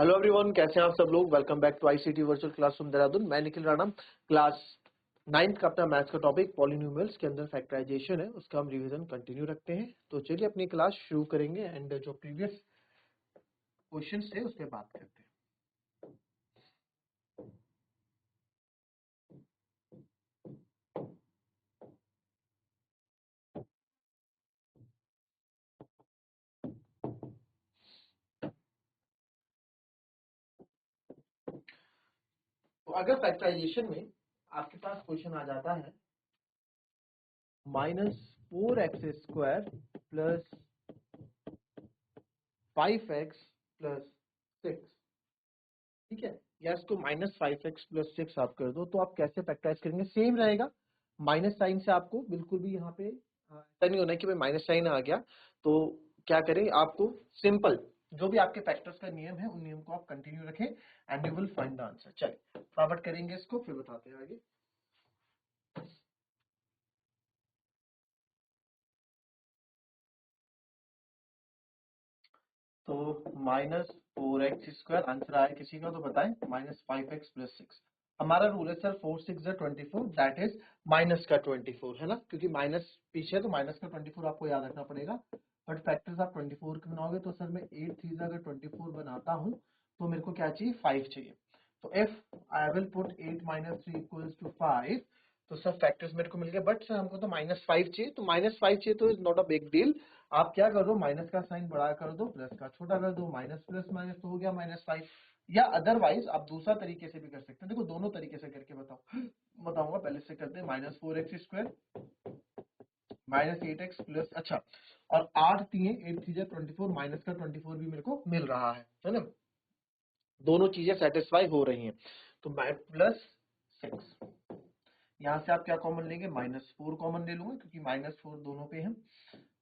Hello everyone, कैसे हैं आप सब लोग। Welcome back to ICT virtual classroom Dehradun. मैं निखिल राणा। क्लास 9th का अपना मैथ्स का टॉपिक पॉलिनोमियल्स के अंदर फैक्टराइजेशन है, उसका हम रिवीजन कंटिन्यू रखते हैं। तो चलिए अपनी क्लास शुरू करेंगे एंड जो प्रीवियस क्वेश्चंस थे उस पर बात करते हैं। तो अगर फैक्टराइजेशन में आपके पास क्वेश्चन आ जाता है -4x² प्लस 5x प्लस 6, ठीक है, या इसको -5x प्लस 6 आप कर दो, तो आप कैसे फैक्टराइज करेंगे? सेम रहेगा, माइनस साइन से। आपको बिल्कुल भी यहाँ पे ऐसा नहीं होना है कि भाई माइनस साइन आ गया तो क्या करें, आपको सिंपल जो भी आपके फैक्टर्स का नियम है उन नियम को आप कंटिन्यू रखें and you will find the answer. चलिए फटाफट करेंगे इसको, फिर बताते हैं आगे। तो -4x² आंसर आया किसी का तो बताएं। -5x प्लस 6, हमारा रूल है सर 4 6 24, दैट इज माइनस का 24 है ना, क्योंकि माइनस पीछे है तो माइनस का 24 आपको याद रखना पड़ेगा। बट फैक्टर्स आप 24 के बनाओगे तो सर मैं 8 3 अगर 24 बनाता हूँ तो मेरे को क्या चाहिए, 5 चाहिए। तो इफ आई विल पुट 8 - 3 = 5, तो सर फैक्टर्स मेरे को मिल गए। बट सर हमको तो -5 चाहिए, तो -5 चाहिए तो is not a big deal. आप क्या कर दो, माइनस का साइन बड़ा कर दो, प्लस का छोटा कर दो, माइनस प्लस माइनस तो हो गया -5। या अदरवाइज आप दूसरा तरीके से भी कर सकते हैं। देखो दोनों तरीके से करके बताऊंगा। पहले से करते हैं -4x² -8x प्लस, अच्छा, और 8 3 8 3 24, माइनस का 24 भी मेरे को मिल रहा है ना। दोनों चीजें सेटिस्फाई हो रही हैं। तो प्लस 6, यहाँ से आप क्या कॉमन लेंगे, -4 कॉमन ले लूंगा क्योंकि -4 दोनों पे है।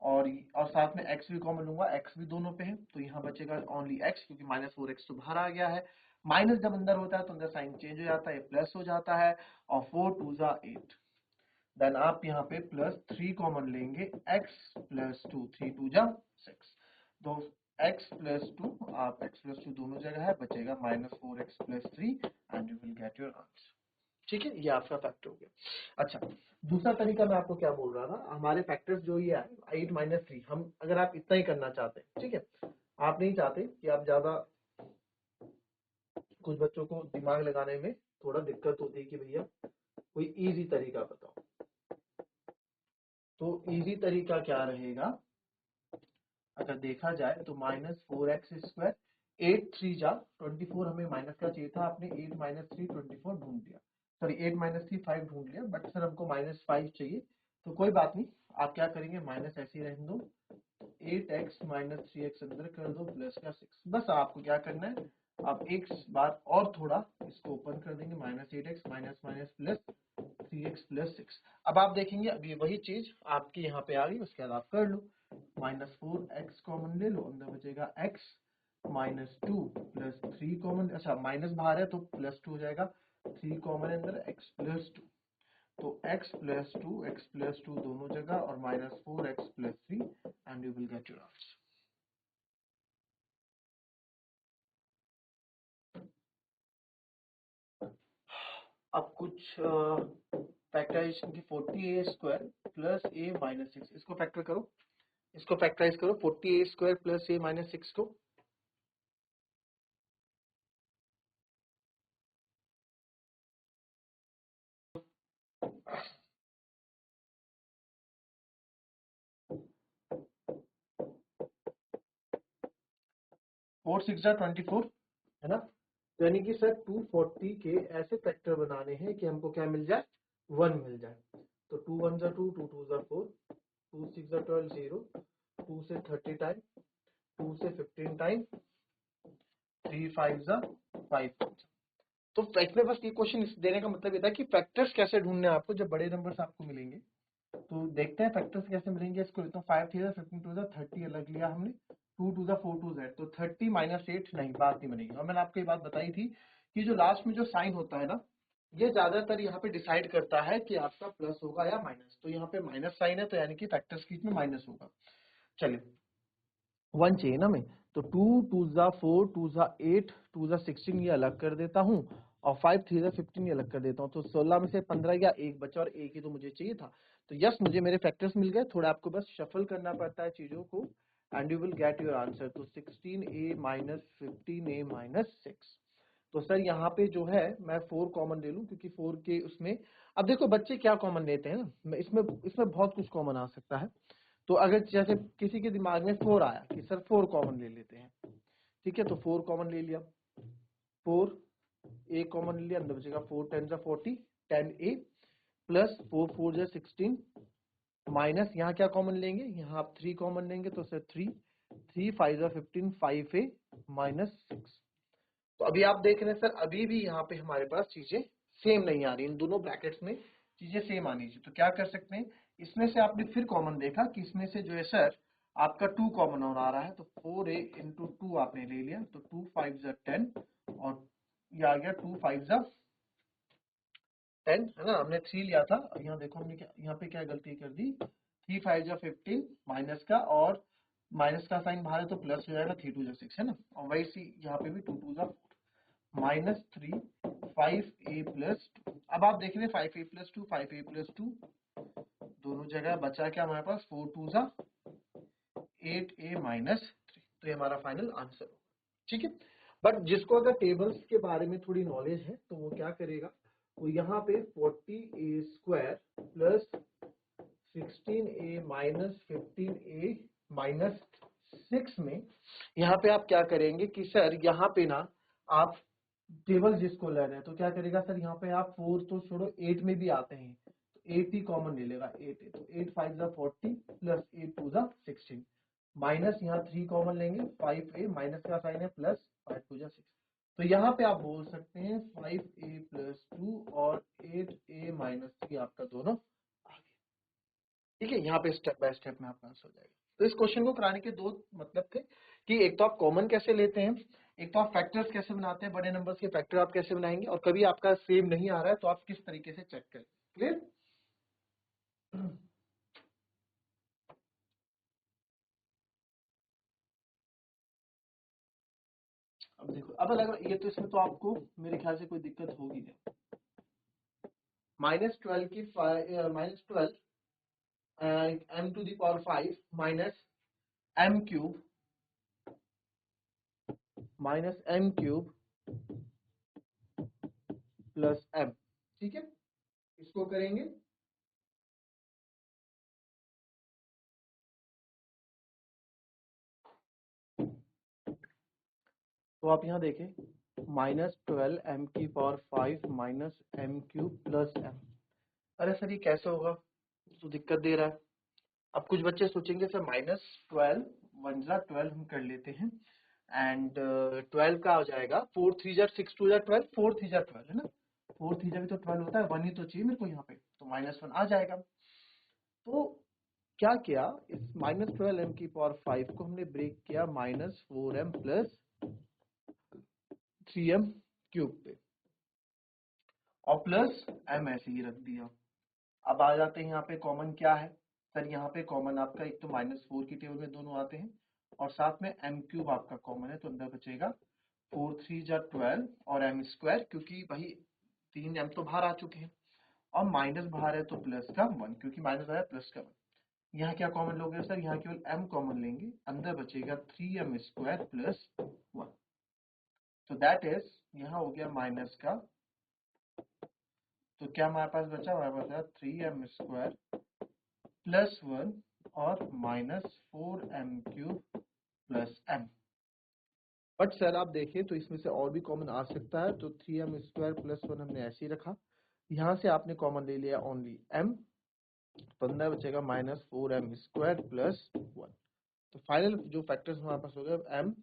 और साथ में x भी कॉमन लूंगा, x भी दोनों पे है, तो यहाँ बचेगा ओनली x, क्योंकि -4x तो बाहर आ गया है। माइनस जब अंदर होता है तो अंदर साइन चेंज हो जाता है, प्लस हो जाता है, और 4 2 8। देन आप यहाँ पे +3 कॉमन लेंगे, x + 2 3 2 6। तो x + 2, आप x + 2 दोनों जगह है, बचेगा -4x + 3 and you will get your answer. ठीक है, ये आपका फैक्टर हो गया। अच्छा, दूसरा तरीका मैं आपको क्या बोल रहा था, हमारे फैक्टर्स जो ये है 8 - 3, हम अगर आप इतना ही करना चाहते हैं, ठीक है, आप नहीं चाहते कि आप ज्यादा, कुछ बच्चों को दिमाग लगाने में थोड़ा दिक्कत होती है कि भैया कोई इजी तरीका बताओ। तो इजी तरीका क्या रहेगा, अगर देखा जाए तो -4x², 8 3 24, हमें माइनस का चाहिए था, आपने 8 - 3 24 ढूंढ लिया, सॉरी 8 - 3 5 ढूंढ लिया, बट सर हमको -5 चाहिए। तो कोई बात नहीं, आप क्या करेंगे, माइनस ऐसे ही रहने दो, 8x - 3x अंदर कर दो, प्लस का 6। बस आपको क्या करना है, आप एक बार और थोड़ा इसको ओपन कर देंगे, -8x minus plus 3x plus 6। अब आप देखेंगे अभी वही चीज आपकी यहाँ पे आ गई, उसके बाद आप कर लो, -4x कॉमन ले लो, अंदर बचेगा x -2 प्लस 3 कॉमन, अच्छा माइनस बाहर है तो +2 हो जाएगा, 3 कॉमन अंदर, x + 2, तो x + 2 दोनों जगह, और -4x + 3 and you will get your answer. अब कुछ फैक्टराइजेशन की 40a² प्लस a - 6, इसको फैक्टर करो, इसको फैक्टराइज करो 40a² प्लस a - 6 को। 4 6 24 है ना, तो यानी कि सर 240 के ऐसे फैक्टर बनाने हैं कि हमको क्या मिल जाए, 1 मिल जाए। तो 2 1 2, 2 2 4, 2 6 12 0, 2 से 30 टाइम, 2 से 15 टाइम, 3 5 5। तो इसमें बस ये क्वेश्चन देने का मतलब ये था कि फैक्टर्स कैसे ढूंढने हैं आपको जब बड़े नंबर्स आपको मिलेंगे। तो देखते हैं फैक्टर्स कैसे मिलेंगे। इसको लेता हूँ 5 3 15 2 30 अलग लिया हमने, 2 2 4 2 z, तो 30 - 8 नहीं, बात नहीं बनेगी। और मैंने आपको ये बात बताई थी कि जो लास्ट में जो साइन होता है ना, ये ज्यादातर यहाँ पे डिसाइड करता है कि आपका प्लस होगा या माइनस। तो यहाँ पे माइनस साइन है तो यानी कि फैक्टर्स के बीच में माइनस होगा। चलिए 1 चाहिए ना मैं, तो 2 2 जा 4 2 जा 8 2 जा 16 ये अलग कर देता हूँ और 5 3 जा 15 ये अलग कर देता हूँ, तो 16 में से 15 गया, एक बचा और एक ही तो मुझे चाहिए था। तो यस, मुझे मेरे फैक्टर्स मिल गए, थोड़ा आपको बस शफल करना पड़ता है चीजों को and you will get your answer. तो 16a माइनस 15a माइनस 6। तो सर यहाँ पे जो है मैं 4 कॉमन ले लूं, क्योंकि 4 के उसमें, अब देखो बच्चे क्या कॉमन लेते हैं ना, इसमें इसमें बहुत कुछ कॉमन आ सकता है। तो अगर जैसे किसी के दिमाग में 4 आया कि सर 4 कॉमन ले लेते हैं, ठीक है, तो 4 कॉमन ले लिया, 4 ए कॉमन ले लिया, अंदर बचेगा 4 10 जा 40 10a प्लस 4 4 जा 16 माइनस यहाँ क्या कॉमन लेंगे, यहाँ आप 3 कॉमन लेंगे, तो सर 3 3 5 जा 15 5a माइनस 6। तो अभी आप देख रहे हैं सर, अभी भी यहाँ पे हमारे पास चीजें सेम नहीं आ रही, इन दोनों ब्रैकेट्स में चीजें सेम आनी चाहिए। तो क्या कर सकते हैं, इसमें से आपने फिर कॉमन देखा कि इसमें से जो है सर आपका 2 कॉमन और आ रहा है, तो 4a इंटू 2 आपने ले लिया, तो 2 5 जा 10 और ये आ गया 2 5 जा 10, है ना, हमने 3 लिया था, यहाँ देखो हमने क्या यहाँ पे क्या गलती कर दी, 3 5 जा 15 माइनस का, और माइनस का साइन बाहर है तो प्लस हो जाएगा, 3 2 जा 6, है ना, और वैसे यहाँ पे भी 2 2 जा 4 माइनस 3 5a प्लस 2। अब आप देख रहे हैं 5a प्लस 2 5a प्लस 2 दोनों जगह बचा क्या हमारे पास, 4 2 जा 8a माइनस 3। तो ये हमारा फाइनल आंसर होगा, ठीक है। बट जिसको अगर टेबल्स के बारे में थोड़ी नॉलेज है तो वो क्या करेगा, वो यहाँ पे 40a square plus 16a minus 15a minus 6 में यहाँ पे आप क्या करेंगे कि सर यहाँ पे ना आप टेबल जिसको ले रहे हैं तो क्या करेगा सर, यहाँ पे आप 4 तो छोड़ो 8 में भी आते हैं, तो 8 ही कॉमन ले लेगा, 8 है तो 8 5 जा 40 प्लस 8 2 जा 16 माइनस यहाँ 3 कॉमन लेंगे, 5a माइनस का साइन है प्लस 5 2 जा 6। तो यहाँ पे आप बोल सकते हैं 5a प्लस 2 और 8a माइनस 3 आपका दोनों आ गया, ठीक है। यहाँ पे स्टेप बाय स्टेप में आपका आंसर हो जाएगा। तो इस क्वेश्चन को कराने के दो मतलब थे कि एक तो आप कॉमन कैसे लेते हैं, एक तो आप फैक्टर्स कैसे बनाते हैं, बड़े नंबर्स के फैक्टर आप कैसे बनाएंगे, और कभी आपका सेम नहीं आ रहा है तो आप किस तरीके से चेक करें। क्लियर? अब देखो, अब लग ये तो इसमें तो आपको मेरे ख्याल से कोई दिक्कत होगी नहीं। -12 की -12 m to the power 5 minus m cube plus m, ठीक है, इसको करेंगे। तो आप यहाँ देखें -12m⁵ minus m cube plus m। अरे सर ये कैसे होगा, तो दिक्कत दे रहा है। अब कुछ बच्चे सोचेंगे सर -12 1 जा 12 हम कर लेते हैं एंड 12 का हो जाएगा 4 3 जा 6 2 जा 12 4 3 जा 12, है ना, 4 3 जा भी तो 12 होता है, 1 ही तो चाहिए मेरे को यहाँ पे, तो -1 आ जाएगा। तो क्या किया, इस -12m⁵ को हमने ब्रेक किया -4m प्लस 3m क्यूब पे और प्लस m ऐसे ही रख दिया। अब आ जाते हैं यहाँ पे कॉमन क्या है सर, यहाँ पे कॉमन आपका एक तो -4 की टेबल में दोनों आते हैं और साथ में m क्यूब आपका कॉमन है, तो अंदर बचेगा 4 3 जा 12 और m स्क्वायर, क्योंकि भाई 3 m तो बाहर आ चुके हैं और माइनस बाहर है तो प्लस का 1, क्योंकि माइनस आया प्लस का 1। यहाँ क्या कॉमन लोगे सर, यहाँ केवल m कॉमन लेंगे, अंदर बचेगा 3m स्क्वायर प्लस 1। तो दैट इज यहाँ हो गया माइनस का, तो क्या हमारे पास बचा, हमारे पास है 3m स्क्वायर प्लस 1 और -4m³ plus m। But sir आप देखें तो इसमें से और भी कॉमन आ सकता है, तो 3m स्क्वायर प्लस 1 हमने ऐसे ही रखा, यहाँ से आपने कॉमन ले लिया ओनली m, तो अंदर बचेगा -4m स्क्वायर प्लस 1। तो फाइनल जो फैक्टर्स हमारे पास हो गए m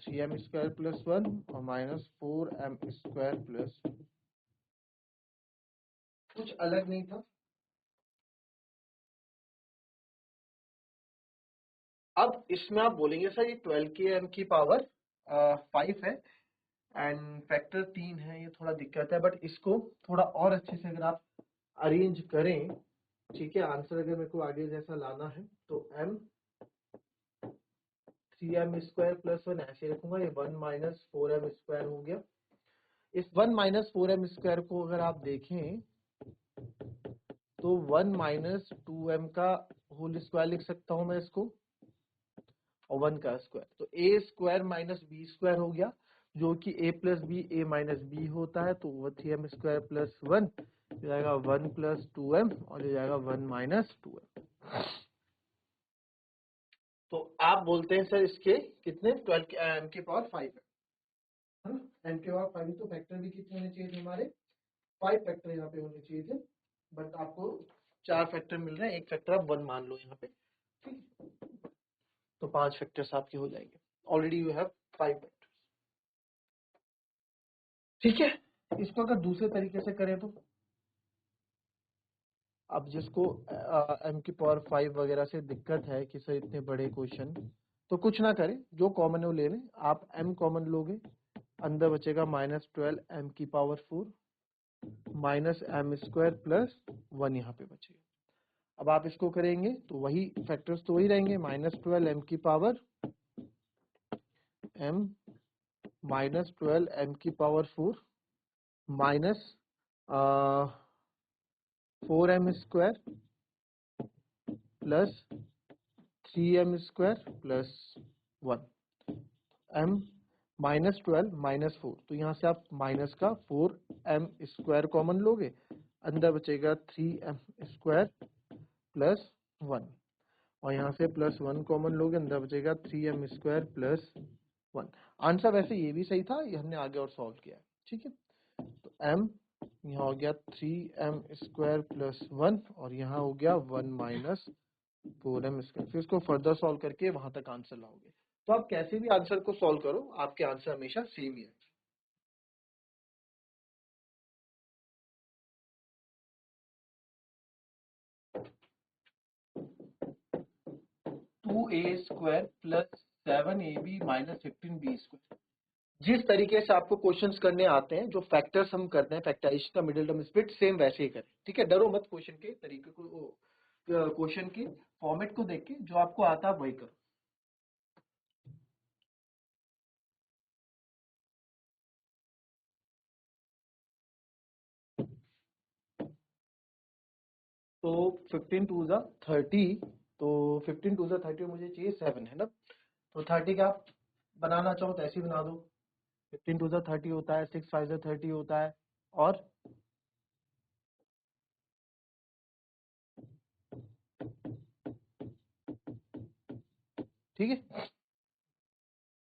3m स्क्वायर प्लस 1 और -4m स्क्वायर प्लस 2। कुछ अलग नहीं था। अब इसमें आप बोलेंगे सर ये 12 के m की पावर 5 है एंड फैक्टर 3 है, ये थोड़ा दिक्कत है, बट इसको थोड़ा और अच्छे से अगर आप अरेंज करें, ठीक है, आंसर अगर मेरे को आगे जैसा लाना है, तो m 3m² प्लस 1 ऐसे रखूंगा, ये 1 माइनस 4m² हो गया। इस 1 माइनस 4m² को अगर आप देखें तो 1 माइनस 2m का होल स्क्वायर लिख सकता हूं मैं इसको, और 1 का स्क्वायर, तो a square minus B square हो गया, जो कि a plus B a minus B होता है, तो वो 3m² प्लस 1 जाएगा 1 प्लस 2m, और ये जाएगा 1 माइनस 2m। तो आप बोलते हैं सर इसके कितने 12 m के पावर 5 है ना, m के पावर 5, तो फैक्टर भी कितने होने चाहिए थे हमारे, 5 फैक्टर यहाँ पे होने चाहिए थे, बट आपको 4 फैक्टर मिल रहे हैं, एक फैक्टर आप 1 मान लो यहाँ पे, ठीक, तो 5 फैक्टर्स आपके हो जाएंगे, ऑलरेडी यू हैव 5 फैक्टर्स। ठीक है, इसको अगर दूसरे तरीके से करें तो, अब जिसको m की पावर 5 वगैरह से दिक्कत है कि सर इतने बड़े क्वेश्चन, तो कुछ ना करें, जो कॉमन है वो ले लें, आप m कॉमन लोगे, अंदर बचेगा -12 m की पावर 4 माइनस m² प्लस 1 यहाँ पे बचेगा। अब आप इसको करेंगे तो वही फैक्टर्स तो वही रहेंगे, -12 m की पावर m माइनस 12 m की power 4 minus 4m² plus 3m² plus 1 m minus 12 minus 4, तो यहाँ से आप माइनस का 4m² कॉमन लोगे, अंदर बचेगा 3m² प्लस 1, और यहाँ से प्लस 1 कॉमन लोगे, अंदर बचेगा 3m² प्लस 1। आंसर वैसे ये भी सही था, ये हमने आगे और सॉल्व किया है, ठीक है। तो m यहाँ हो गया 3m² प्लस 1, और यहाँ हो गया 1 माइनस 4m²। फिर इसको फर्दर सॉल्व करके वहां तक आंसर लाओगे, तो आप कैसे भी आंसर को सॉल्व करो, आपके आंसर हमेशा सेम ही है। Two A square plus 7ab minus 15b²। जिस तरीके से आपको क्वेश्चंस करने आते हैं, जो फैक्टर्स हम करते हैं, फैक्टराइजेशन का मिडिल टर्म स्प्लिट, सेम वैसे ही करें, ठीक है। डरो मत क्वेश्चन के तरीके को, क्वेश्चन के फॉर्मेट को देख के जो आपको आता है वही करो। तो 15 टू ज़ा 30, तो 15 टू ज़ा 30 मुझे चाहिए 7 है ना, तो 30 का आप बनाना चाहो तो ऐसे ही बना दो, 15 टू ज़ा 30 होता है, 6 5 ज़ा 30 होता है, और ठीक है,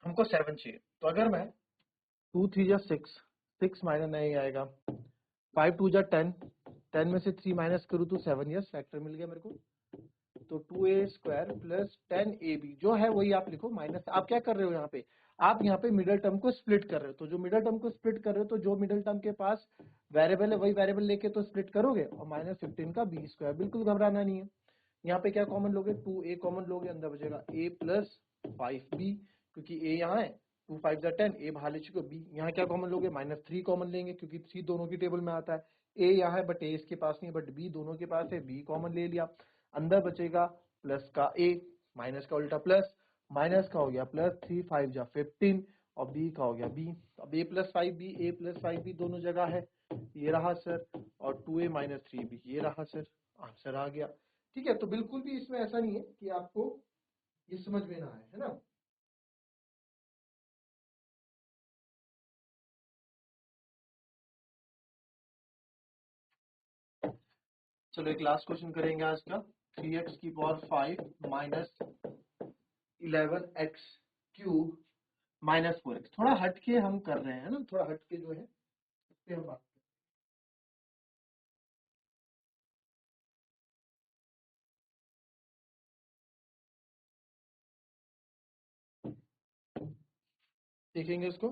हमको 7 चाहिए, तो अगर मैं 2 3 ज़ा 6, 6 माइनस नहीं आएगा, 5 2 ज़ा 10, 10 में से 3 माइनस करूँ तो 7, यस फैक्टर मिल गया मेरे को। तो 2a² प्लस 10ab जो है वही आप लिखो, माइनस आप क्या कर रहे हो यहाँ पे, आप यहाँ पे मिडिल टर्म को स्प्लिट कर रहे हो, तो जो मिडिल टर्म को स्प्लिट कर रहे हो, तो जो मिडिल टर्म के पास वेरिएबल है वही वेरिएबल लेके तो स्प्लिट करोगे, और -15 का b², बिल्कुल घबराना नहीं है। यहाँ पे क्या कॉमन लोगे, 2a कॉमन लोगे, अंदर बचेगा a प्लस 5b, क्योंकि a यहाँ है, 2 5 ज़ा 10, a बाहर ले चुके, b यहाँ क्या कॉमन लोगे, -3 कॉमन लेंगे, क्योंकि 3 दोनों की टेबल में आता है, a यहाँ है बट a इसके पास नहीं है, बट b दोनों के पास है, b कॉमन ले लिया, अंदर बचेगा प्लस का a, माइनस का उल्टा प्लस, माइनस का हो गया प्लस, 3 5 जा 15, और b का हो गया b, अब a plus 5b, a plus 5b दोनों जगह है, ये रहा सर, और 2a माइनस 3b ये रहा सर, आंसर आ गया। ठीक है, तो बिल्कुल भी इसमें ऐसा नहीं है कि आपको ये समझ में ना आए, है ना। चलो एक लास्ट क्वेश्चन करेंगे आज का, 3x की power 5 minus 11x³ minus 4x। थोड़ा हट के हम कर रहे हैं ना, थोड़ा हट के जो है इस पे हम बात देखेंगे इसको।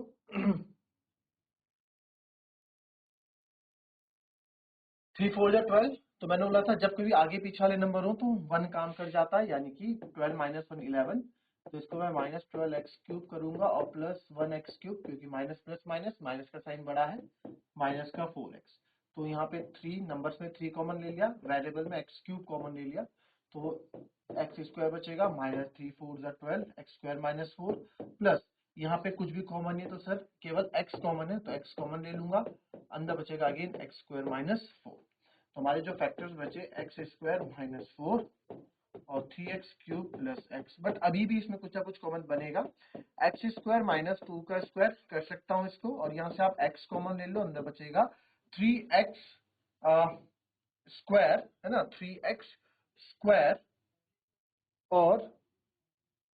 3 4 जा 12, तो मैंने बोला था जब कभी आगे पीछे वाले नंबर हो तो 1 काम कर जाता है, यानी कि 12 माइनस 1 11, तो इसको मैं -12x³ करूंगा और प्लस 1x³, क्योंकि माइनस प्लस माइनस, माइनस का साइन बड़ा है, माइनस का 4x। तो यहाँ पे 3 नंबर्स में 3 कॉमन ले लिया, वेरिएबल में x³ कॉमन ले लिया, तो एक्स स्क्वायर बचेगा minus 3 4 x square minus 4 plus यहाँ पे कुछ भी कॉमन नहीं है तो सर केवल x कॉमन है तो x कॉमन ले लूंगा, अंदर बचेगा अगेन एक्स स्क्वायर माइनस 4। तो हमारे जो फैक्टर्स बचे एक्स स्क्वायर माइनस 4 और 3x cube plus x, but अभी भी इसमें कुछ ना कुछ कॉमन बनेगा। एक्स स्क्वायर माइनस 2 का स्क्वायर कर सकता हूँ इसको, और यहाँ से आप x कॉमन ले लो, अंदर बचेगा 3x स्क्वायर, है ना, 3x स्क्वायर और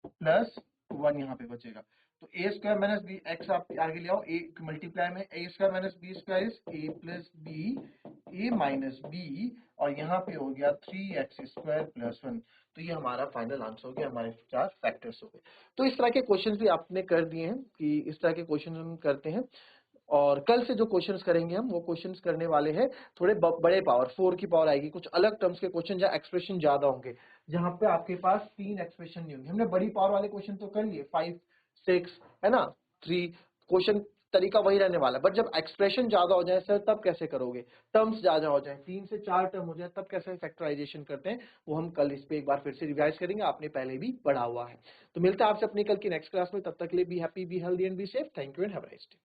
प्लस 1 यहाँ पे बचेगा। तो A square minus B, X आप आगे ले आओ, ए मल्टीप्लाई में A square minus B square is A plus B, A minus B, और यहाँ पे हो गया 3x स्क्वायर प्लस 1। तो ये हमारा फाइनल आंसर हो गया, हमारे 4 फैक्टर्स हो गए। तो इस तरह के क्वेश्चंस भी आपने कर दिए हैं कि इस तरह के क्वेश्चंस हम करते हैं, और कल से जो क्वेश्चंस करेंगे हम वो क्वेश्चंस करने वाले हैं थोड़े बड़े पावर 4 की पावर आएगी, कुछ अलग टर्म्स के क्वेश्चन जहाँ एक्सप्रेशन ज्यादा होंगे, जहां पे आपके पास 3 एक्सप्रेशन नहीं होंगे। हमने बड़ी पावर वाले क्वेश्चन तो कर लिए 5 6, है ना, 3 क्वेश्चन, तरीका वही रहने वाला है, बट जब एक्सप्रेशन ज्यादा हो जाए सर तब कैसे करोगे, टर्म्स ज्यादा हो जाए, 3 से 4 टर्म हो जाए तब कैसे फैक्टराइजेशन करते हैं, वो हम कल इस पे एक बार फिर से रिवाइज करेंगे, आपने पहले भी पढ़ा हुआ है। तो मिलता है आपसे अपनी कल की नेक्स्ट क्लास में, तब तक के लिए be happy, be healthy and be safe. Thank you and have a nice day.